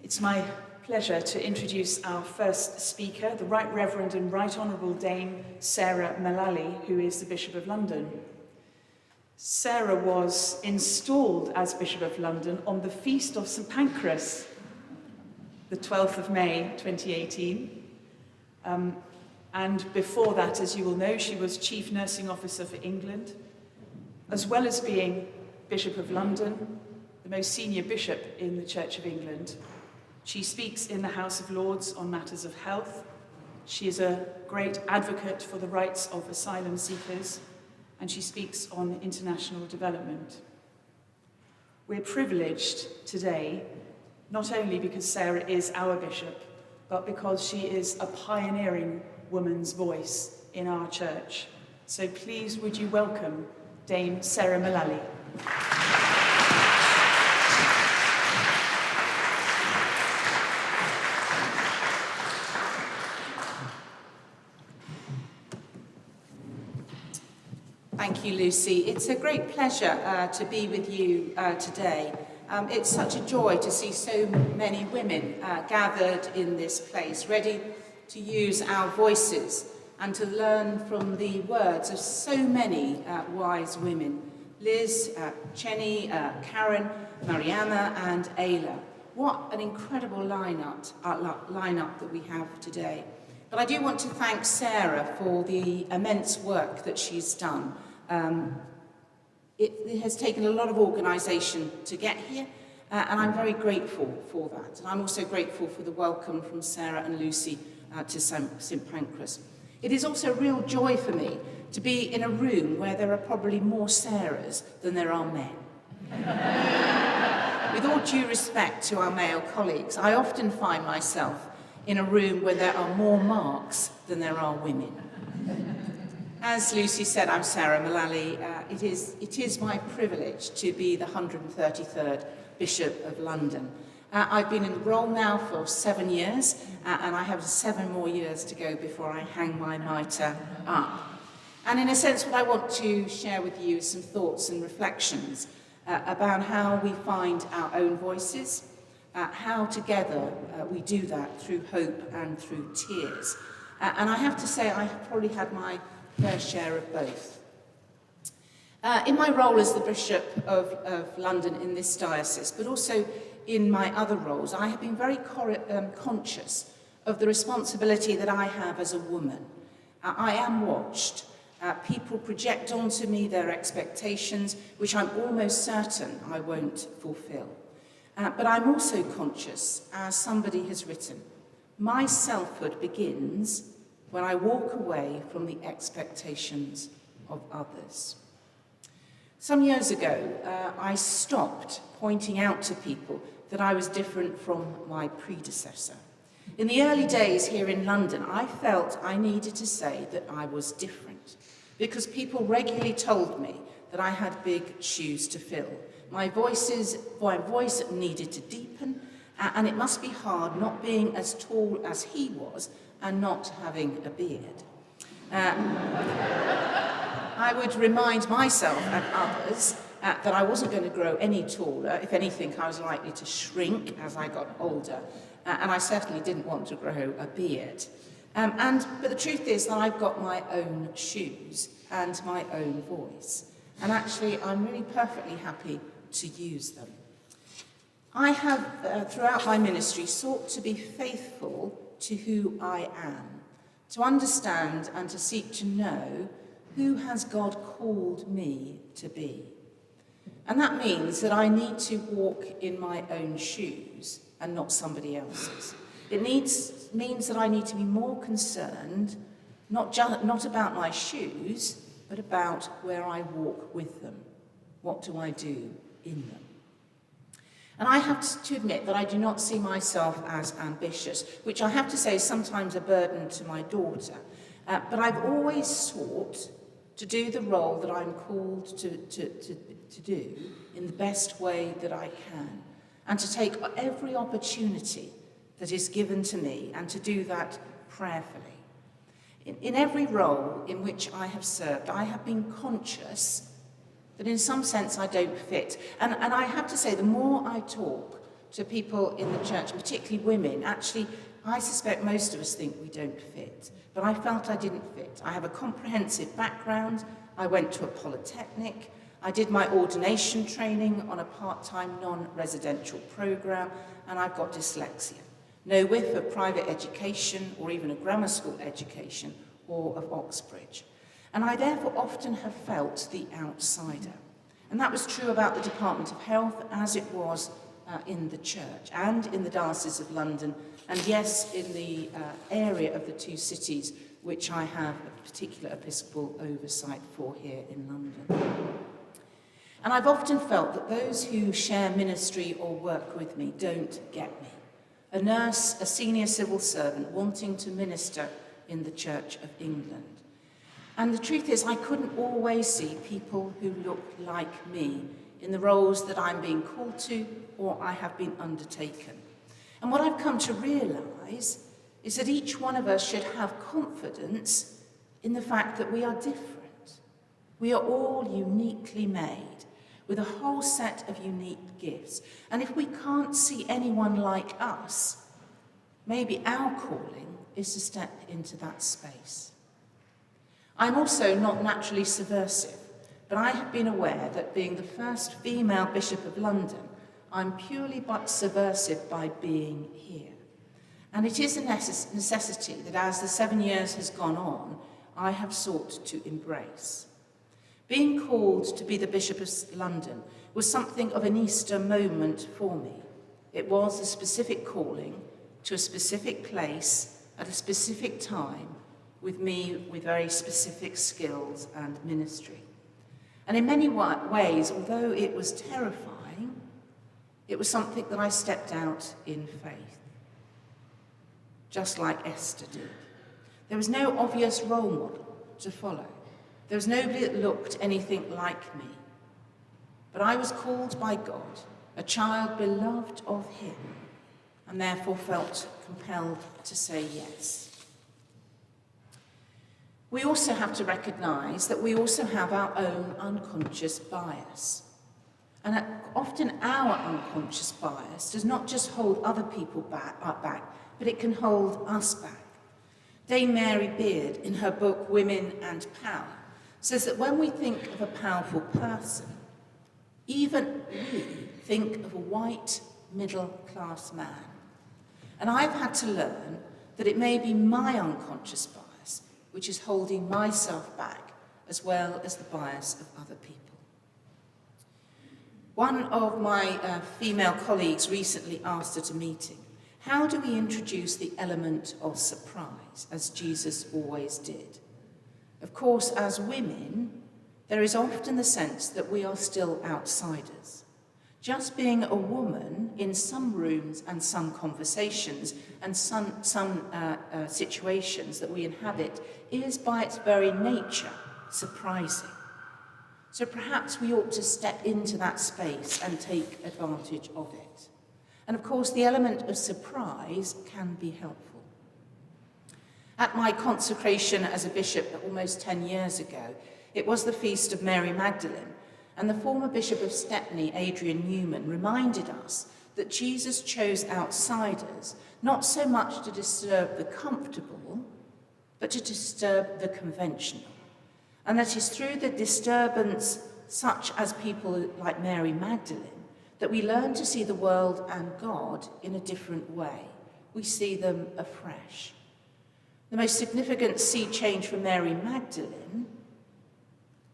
It's my pleasure to introduce our first speaker, the Right Reverend and Right Honourable Dame Sarah Mullally, who is the Bishop of London. Sarah was installed as Bishop of London on the Feast of St Pancras, the 12th of May 2018. And before that, as you will know, she was Chief Nursing Officer for England, as well as being Bishop of London, the most senior bishop in the Church of England. She speaks in the House of Lords on matters of health. She is a great advocate for the rights of asylum seekers, and she speaks on international development. We're privileged today, not only because Sarah is our bishop, but because she is a pioneering woman's voice in our church. So please would you welcome Dame Sarah Mullally. Thank you, Lucy. It's a great pleasure to be with you today. It's such a joy to see so many women gathered in this place, ready to use our voices and to learn from the words of so many wise women. Liz, Chenny, Karen, Mariana and Ayla. What an incredible lineup that we have today. But I do want to thank Sarah for the immense work that she's done. It has taken a lot of organisation to get here, and I'm very grateful for that. And I'm also grateful for the welcome from Sarah and Lucy to St Pancras. It is also a real joy for me to be in a room where there are probably more Sarahs than there are men. With all due respect to our male colleagues, I often find myself in a room where there are more Marks than there are women. As Lucy said, I'm Sarah Mullally. It is my privilege to be the 133rd Bishop of London. I've been in the role now for 7 years, and I have 7 more years to go before I hang my mitre up. And in a sense, what I want to share with you is some thoughts and reflections about how we find our own voices, how together we do that through hope and through tears. And I have to say, I have probably had my fair share of both. In my role as the Bishop of London in this diocese, but also in my other roles, I have been very conscious of the responsibility that I have as a woman. I am watched. People project onto me their expectations, which I'm almost certain I won't fulfill. But I'm also conscious, as somebody has written, my selfhood begins when I walk away from the expectations of others. Some years ago, I stopped pointing out to people that I was different from my predecessor. In the early days here in London, I felt I needed to say that I was different because people regularly told me that I had big shoes to fill. My voice needed to deepen, and it must be hard not being as tall as he was and not having a beard. I would remind myself and others that I wasn't going to grow any taller. If anything, I was likely to shrink as I got older, and I certainly didn't want to grow a beard. But the truth is that I've got my own shoes and my own voice, and actually I'm really perfectly happy to use them. I have, throughout my ministry, sought to be faithful to who I am, to understand and to seek to know who has God called me to be. And that means that I need to walk in my own shoes and not somebody else's. It means that I need to be more concerned, not about my shoes, but about where I walk with them. What do I do in them? And I have to admit that I do not see myself as ambitious, which I have to say is sometimes a burden to my daughter. But I've always sought to do the role that I'm called to do in the best way that I can, and to take every opportunity that is given to me and to do that prayerfully. In every role in which I have served, I have been conscious that in some sense I don't fit. And I have to say, the more I talk to people in the church, particularly women. Actually, I suspect most of us think we don't fit, but I felt I didn't fit. I have a comprehensive background. I went to a polytechnic. I did my ordination training on a part-time non-residential programme, and I've got dyslexia. No whiff of private education or even a grammar school education or of Oxbridge. And I therefore often have felt the outsider. And that was true about the Department of Health as it was in the church and in the Diocese of London, and yes, in the area of the two cities which I have a particular episcopal oversight for here in London. And I've often felt that those who share ministry or work with me don't get me. A nurse, a senior civil servant wanting to minister in the Church of England. And the truth is, I couldn't always see people who look like me in the roles that I'm being called to or I have been undertaken. And what I've come to realise is that each one of us should have confidence in the fact that we are different. We are all uniquely made, with a whole set of unique gifts. And if we can't see anyone like us, maybe our calling is to step into that space. I'm also not naturally subversive, but I have been aware that being the first female Bishop of London, I'm purely but subversive by being here. And it is a necessity that as the 7 years has gone on, I have sought to embrace. Being called to be the Bishop of London was something of an Easter moment for me. It was a specific calling to a specific place at a specific time with me with very specific skills and ministry. And in many ways, although it was terrifying, it was something that I stepped out in faith, just like Esther did. There was no obvious role model to follow. There was nobody that looked anything like me. But I was called by God, a child beloved of him, and therefore felt compelled to say yes. We also have to recognise that we also have our own unconscious bias. And often our unconscious bias does not just hold other people back, but it can hold us back. Dame Mary Beard, in her book Women and Power, says that when we think of a powerful person, even we think of a white middle-class man. And I've had to learn that it may be my unconscious bias which is holding myself back, as well as the bias of other people. One of my female colleagues recently asked at a meeting, how do we introduce the element of surprise, as Jesus always did? Of course, as women, there is often the sense that we are still outsiders. Just being a woman in some rooms and some conversations and some situations that we inhabit is by its very nature surprising. So perhaps we ought to step into that space and take advantage of it. And of course, the element of surprise can be helpful. At my consecration as a bishop almost 10 years ago, it was the feast of Mary Magdalene, and the former Bishop of Stepney, Adrian Newman, reminded us that Jesus chose outsiders not so much to disturb the comfortable, but to disturb the conventional. And that is through the disturbance, such as people like Mary Magdalene, that we learn to see the world and God in a different way. We see them afresh. The most significant sea change for Mary Magdalene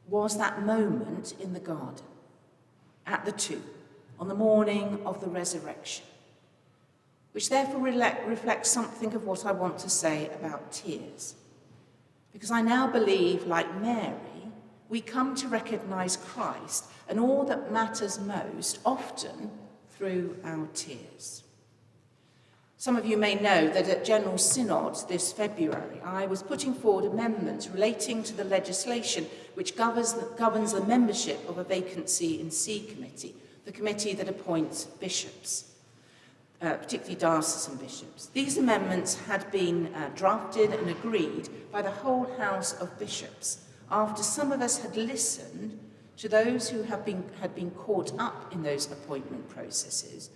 was that moment in the garden, at the tomb, on the morning of the resurrection, which therefore reflects something of what I want to say about tears. Because I now believe, like Mary, we come to recognise Christ and all that matters most, often through our tears. Some of you may know that at General Synod this February, I was putting forward amendments relating to the legislation which governs the membership of a vacancy in C Committee, the committee that appoints bishops, particularly diocesan bishops. These amendments had been drafted and agreed by the whole House of Bishops after some of us had listened to those who had been caught up in those appointment processes,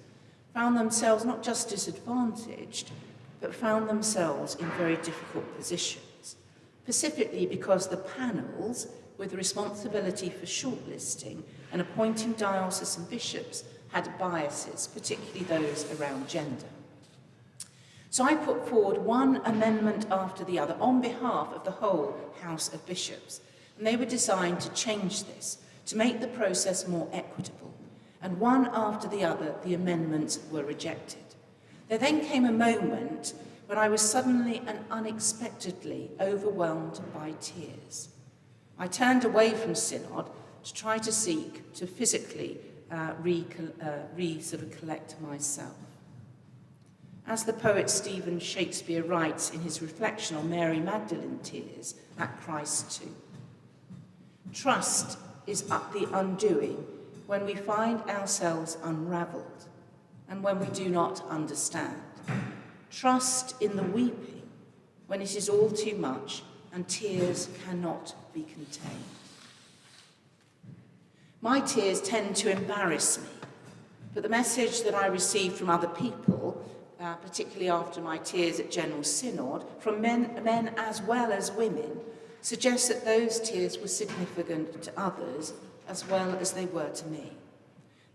found themselves not just disadvantaged, but found themselves in very difficult positions, specifically because the panels with responsibility for shortlisting and appointing diocesan bishops had biases, particularly those around gender. So I put forward one amendment after the other on behalf of the whole House of Bishops, and they were designed to change this, to make the process more equitable. And one after the other, the amendments were rejected. There then came a moment when I was suddenly and unexpectedly overwhelmed by tears. I turned away from synod to try to seek to physically collect myself. As the poet Stephen Shakespeare writes in his reflection on Mary Magdalene tears at Christ's tomb, trust is up the undoing when we find ourselves unravelled and when we do not understand. Trust in the weeping when it is all too much and tears cannot be contained. My tears tend to embarrass me, but the message that I received from other people, particularly after my tears at General Synod, from men as well as women, suggests that those tears were significant to others as well as they were to me.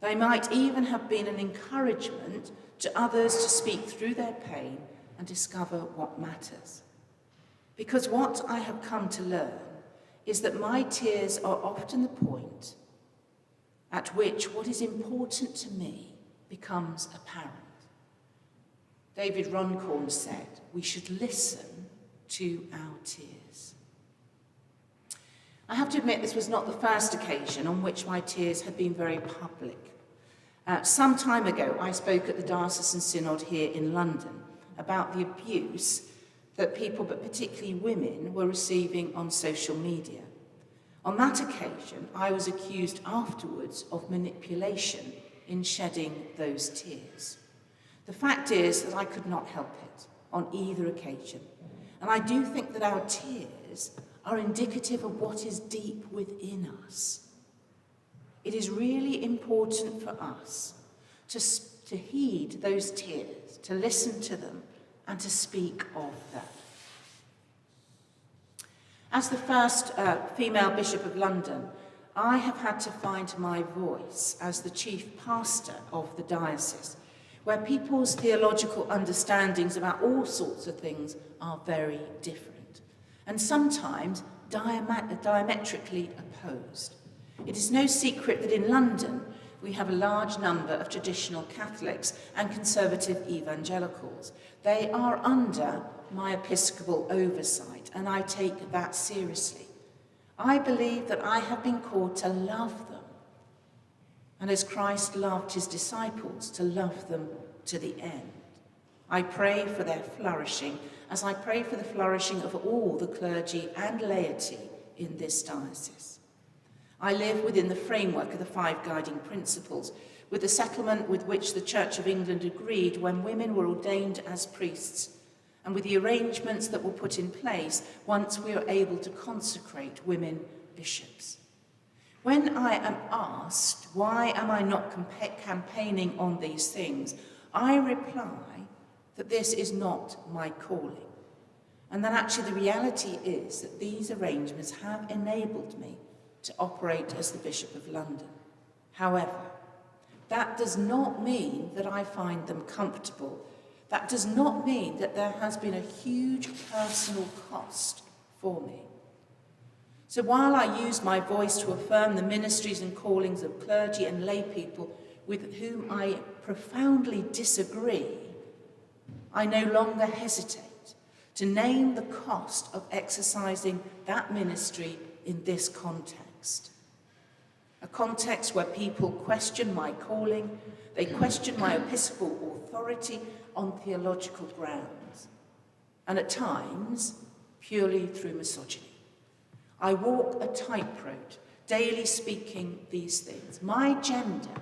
They might even have been an encouragement to others to speak through their pain and discover what matters. Because what I have come to learn is that my tears are often the point at which what is important to me becomes apparent. David Runcorn said, "We should listen to our tears." I have to admit this was not the first occasion on which my tears had been very public. Some time ago, I spoke at the Diocesan Synod here in London about the abuse that people, but particularly women, were receiving on social media. On that occasion, I was accused afterwards of manipulation in shedding those tears. The fact is that I could not help it on either occasion, and I do think that our tears are indicative of what is deep within us. It is really important for us to heed those tears, to listen to them, and to speak of them. As the first female Bishop of London, I have had to find my voice as the chief pastor of the diocese, where people's theological understandings about all sorts of things are very different, and sometimes diametrically opposed. It is no secret that in London we have a large number of traditional Catholics and conservative evangelicals. They are under my episcopal oversight, and I take that seriously. I believe that I have been called to love them, and as Christ loved his disciples, to love them to the end. I pray for their flourishing, as I pray for the flourishing of all the clergy and laity in this diocese. I live within the framework of the 5 guiding principles, with the settlement with which the Church of England agreed when women were ordained as priests, and with the arrangements that were put in place once we were able to consecrate women bishops. When I am asked, why am I not campaigning on these things, I reply that this is not my calling, and that actually the reality is that these arrangements have enabled me to operate as the Bishop of London. However, that does not mean that I find them comfortable. That does not mean that there has been a huge personal cost for me. So while I use my voice to affirm the ministries and callings of clergy and lay people with whom I profoundly disagree, I no longer hesitate to name the cost of exercising that ministry in this context. A context where people question my calling, they question my episcopal authority on theological grounds, and at times, purely through misogyny. I walk a tightrope, daily speaking these things. My gender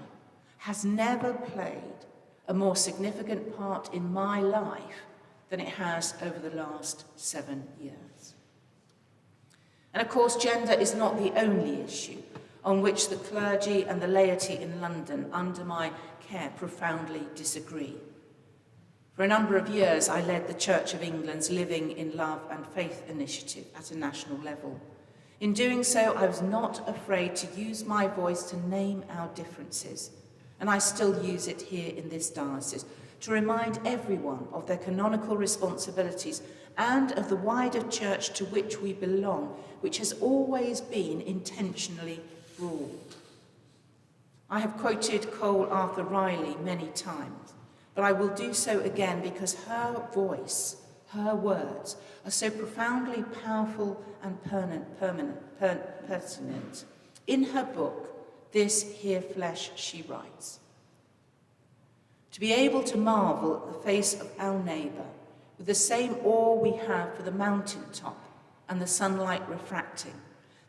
has never played a more significant part in my life than it has over the last 7 years. And of course, gender is not the only issue on which the clergy and the laity in London, under my care, profoundly disagree. For a number of years, I led the Church of England's Living in Love and Faith initiative at a national level. In doing so, I was not afraid to use my voice to name our differences, and I still use it here in this diocese, to remind everyone of their canonical responsibilities and of the wider church to which we belong, which has always been intentionally broad. I have quoted Cole Arthur Riley many times, but I will do so again because her voice, her words, are so profoundly powerful and pertinent. In her book, This Here Flesh, she writes, "To be able to marvel at the face of our neighbour with the same awe we have for the mountain top and the sunlight refracting,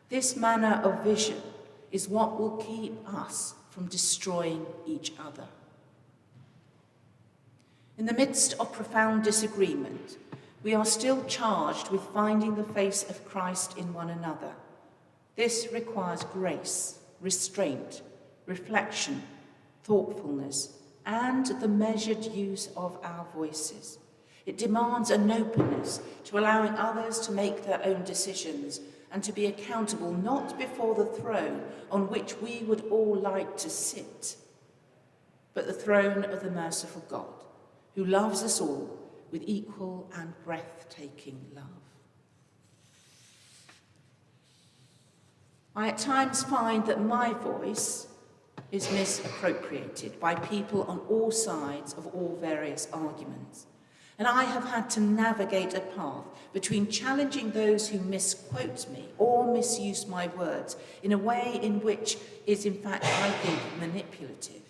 this manner of vision is what will keep us from destroying each other." In the midst of profound disagreement, we are still charged with finding the face of Christ in one another. This requires grace, restraint, reflection, thoughtfulness, and the measured use of our voices. It demands an openness to allowing others to make their own decisions and to be accountable not before the throne on which we would all like to sit, but the throne of the merciful God, who loves us all with equal and breathtaking love. I at times find that my voice is misappropriated by people on all sides of all various arguments. And I have had to navigate a path between challenging those who misquote me or misuse my words in a way in which is in fact, I think, manipulative.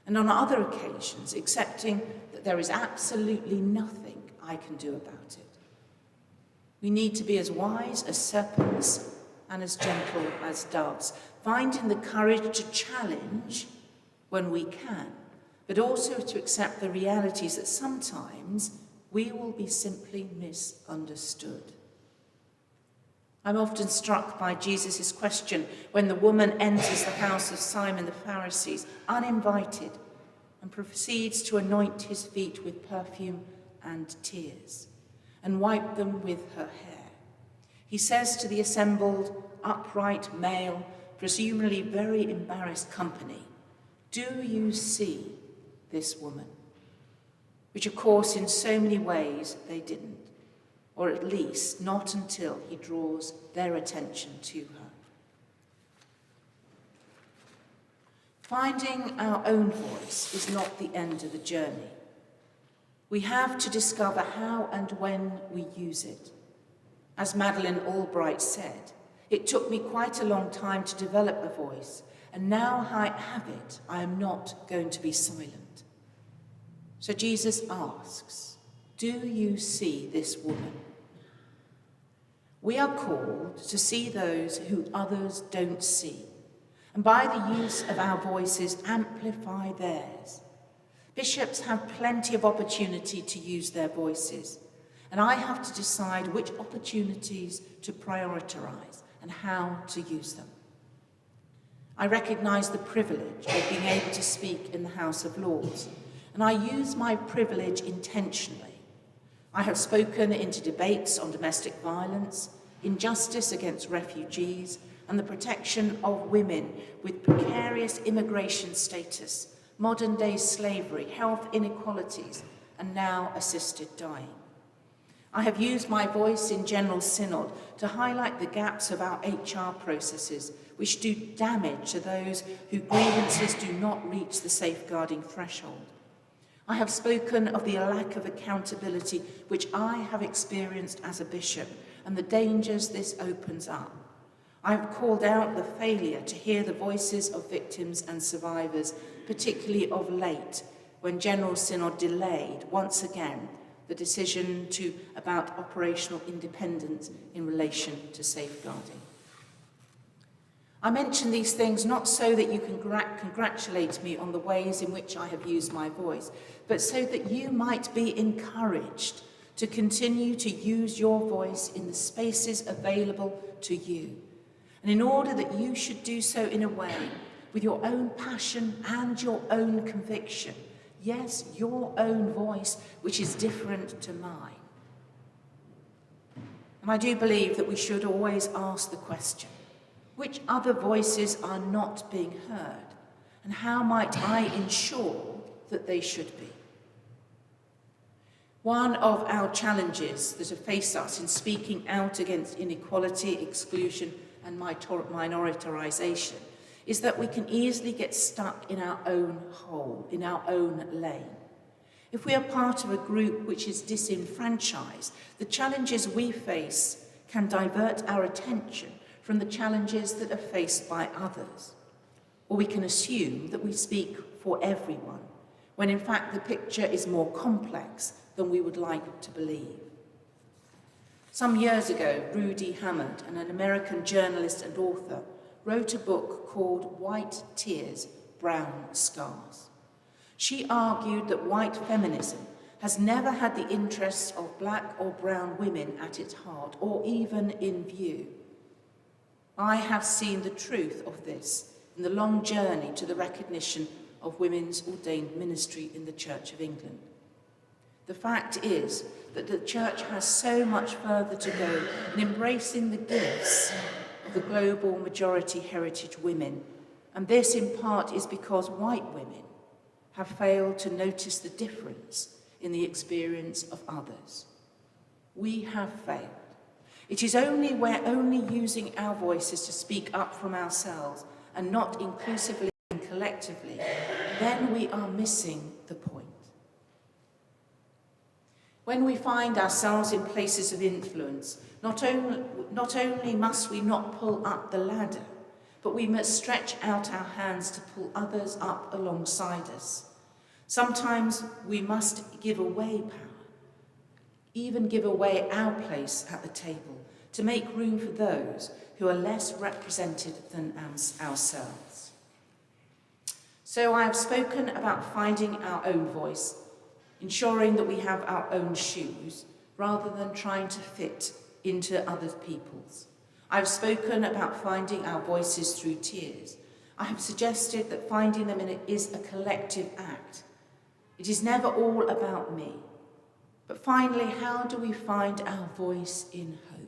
And on other occasions, accepting that there is absolutely nothing I can do about it. We need to be as wise as serpents and as gentle as doves, finding the courage to challenge when we can, but also to accept the realities that sometimes we will be simply misunderstood. I'm often struck by Jesus' question when the woman enters the house of Simon the Pharisee, uninvited, and proceeds to anoint his feet with perfume and tears, and wipe them with her hair. He says to the assembled, upright male, presumably very embarrassed company, "Do you see this woman?" Which, of course, in so many ways they didn't, or at least not until he draws their attention to her. Finding our own voice is not the end of the journey. We have to discover how and when we use it. As Madeleine Albright said, "It took me quite a long time to develop a voice, and now I have it, I am not going to be silent." So Jesus asks, "Do you see this woman?" We are called to see those who others don't see, and by the use of our voices, amplify theirs. Bishops have plenty of opportunity to use their voices, and I have to decide which opportunities to prioritise and how to use them. I recognise the privilege of being able to speak in the House of Lords, and I use my privilege intentionally. I have spoken into debates on domestic violence, injustice against refugees, and the protection of women with precarious immigration status, modern-day slavery, health inequalities, and now assisted dying. I have used my voice in General Synod to highlight the gaps of our HR processes, which do damage to those whose grievances do not reach the safeguarding threshold. I have spoken of the lack of accountability which I have experienced as a bishop and the dangers this opens up. I have called out the failure to hear the voices of victims and survivors, particularly of late, when General Synod delayed, once again, the decision about operational independence in relation to safeguarding. I mention these things not so that you can congratulate me on the ways in which I have used my voice, but so that you might be encouraged to continue to use your voice in the spaces available to you. And in order that you should do so in a way with your own passion and your own conviction. Yes, your own voice, which is different to mine. And I do believe that we should always ask the question, which other voices are not being heard, and how might I ensure that they should be? One of our challenges that face us in speaking out against inequality, exclusion, and minoritization is that we can easily get stuck in our own hole, in our own lane. If we are part of a group which is disenfranchised, the challenges we face can divert our attention from the challenges that are faced by others. Or we can assume that we speak for everyone, when in fact the picture is more complex than we would like to believe. Some years ago, Rudy Hammond, an American journalist and author, wrote a book called White Tears, Brown Scars. She argued that white feminism has never had the interests of black or brown women at its heart, or even in view. I have seen the truth of this in the long journey to the recognition of women's ordained ministry in the Church of England. The fact is that the Church has so much further to go in embracing the gifts of the global majority heritage women, and this in part is because white women have failed to notice the difference in the experience of others. We have failed. It is only we're only using our voices to speak up from ourselves and not inclusively and collectively, then we are missing the point. When we find ourselves in places of influence, not only must we not pull up the ladder, but we must stretch out our hands to pull others up alongside us. Sometimes we must give away power, even give away our place at the table, to make room for those who are less represented than ourselves. So I have spoken about finding our own voice, ensuring that we have our own shoes, rather than trying to fit into other people's. I have spoken about finding our voices through tears. I have suggested that finding them is a collective act. It is never all about me. But finally, how do we find our voice in hope?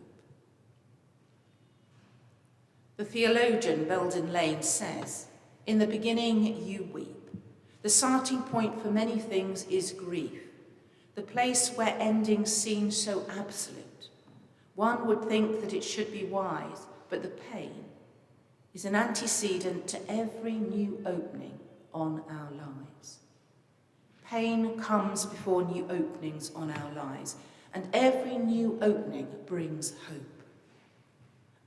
The theologian Belden Lane says, "In the beginning you weep. The starting point for many things is grief, the place where endings seem so absolute. One would think that it should be wise, but the pain is an antecedent to every new opening on our lives." Pain comes before new openings on our lives, and every new opening brings hope.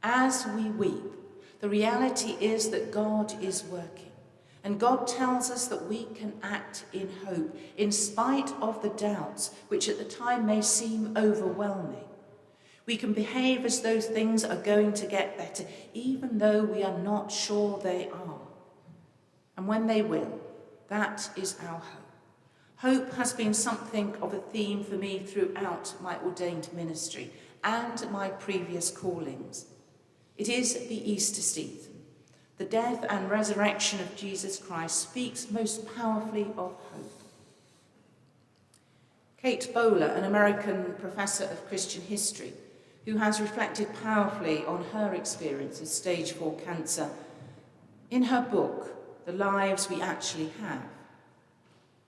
As we weep, the reality is that God is working, and God tells us that we can act in hope, in spite of the doubts which at the time may seem overwhelming. We can behave as though things are going to get better, even though we are not sure they are. And when they will, that is our hope. Hope has been something of a theme for me throughout my ordained ministry and my previous callings. It is the Easter season. The death and resurrection of Jesus Christ speaks most powerfully of hope. Kate Bowler, an American professor of Christian history, who has reflected powerfully on her experience of stage 4 cancer, in her book, The Lives We Actually Have,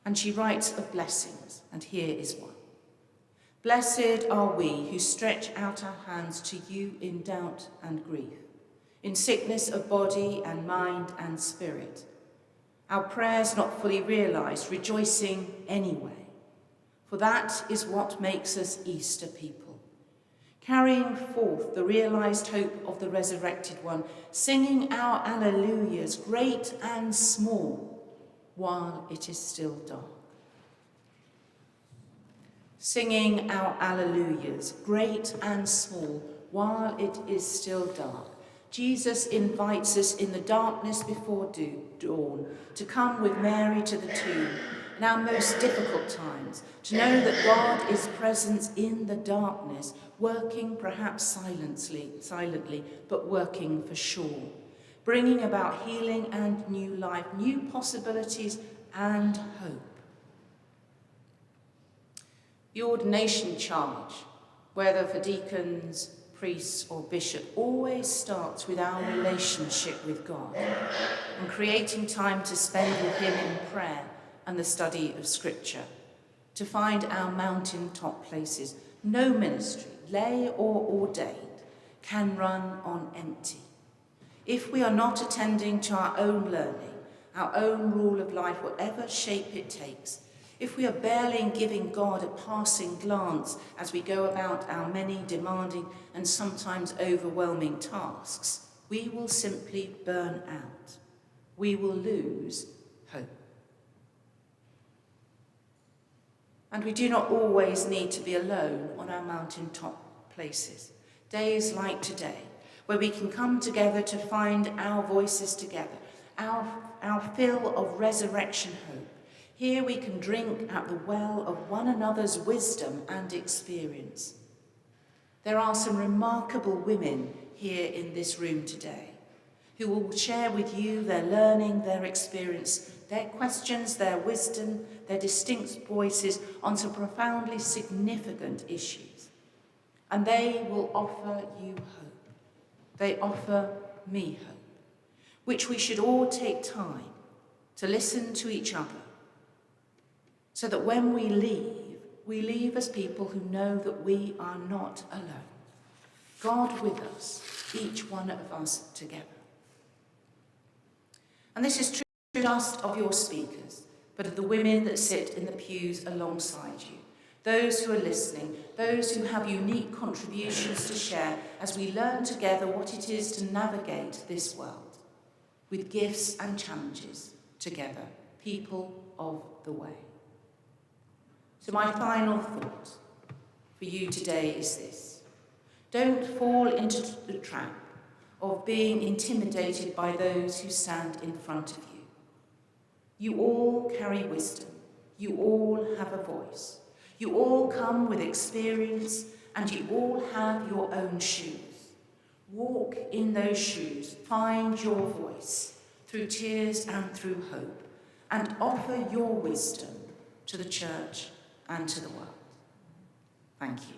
and she writes of blessings, and here is one. "Blessed are we who stretch out our hands to you in doubt and grief, in sickness of body and mind and spirit. Our prayers not fully realized, rejoicing anyway. For that is what makes us Easter people. Carrying forth the realized hope of the resurrected one, singing our alleluias, great and small, while it is still dark." Singing our alleluias, great and small, while it is still dark. Jesus invites us in the darkness before dawn to come with Mary to the tomb in our most difficult times, to know that God is present in the darkness, working perhaps silently, but working for sure. bringing about healing and new life, new possibilities and hope. The ordination charge, whether for deacons, priests or bishop, always starts with our relationship with God and creating time to spend with him in prayer and the study of Scripture, to find our mountaintop places. No ministry, lay or ordained, can run on empty. If we are not attending to our own learning, our own rule of life, whatever shape it takes, if we are barely giving God a passing glance as we go about our many demanding and sometimes overwhelming tasks, we will simply burn out. We will lose hope. And we do not always need to be alone on our mountaintop places. Days like today, where we can come together to find our voices together, our fill of resurrection hope. Here we can drink at the well of one another's wisdom and experience. There are some remarkable women here in this room today who will share with you their learning, their experience, their questions, their wisdom, their distinct voices on some profoundly significant issues. And they will offer you hope. They offer me hope, which we should all take time to listen to each other, so that when we leave as people who know that we are not alone. God with us, each one of us together. And this is true not just of your speakers, but of the women that sit in the pews alongside you, those who are listening, those who have unique contributions to share as we learn together what it is to navigate this world with gifts and challenges together, people of the way. So my final thought for you today is this. Don't fall into the trap of being intimidated by those who stand in front of you. You all carry wisdom. You all have a voice. You all come with experience, and you all have your own shoes. Walk in those shoes. Find your voice through tears and through hope, and offer your wisdom to the church and to the world. Thank you.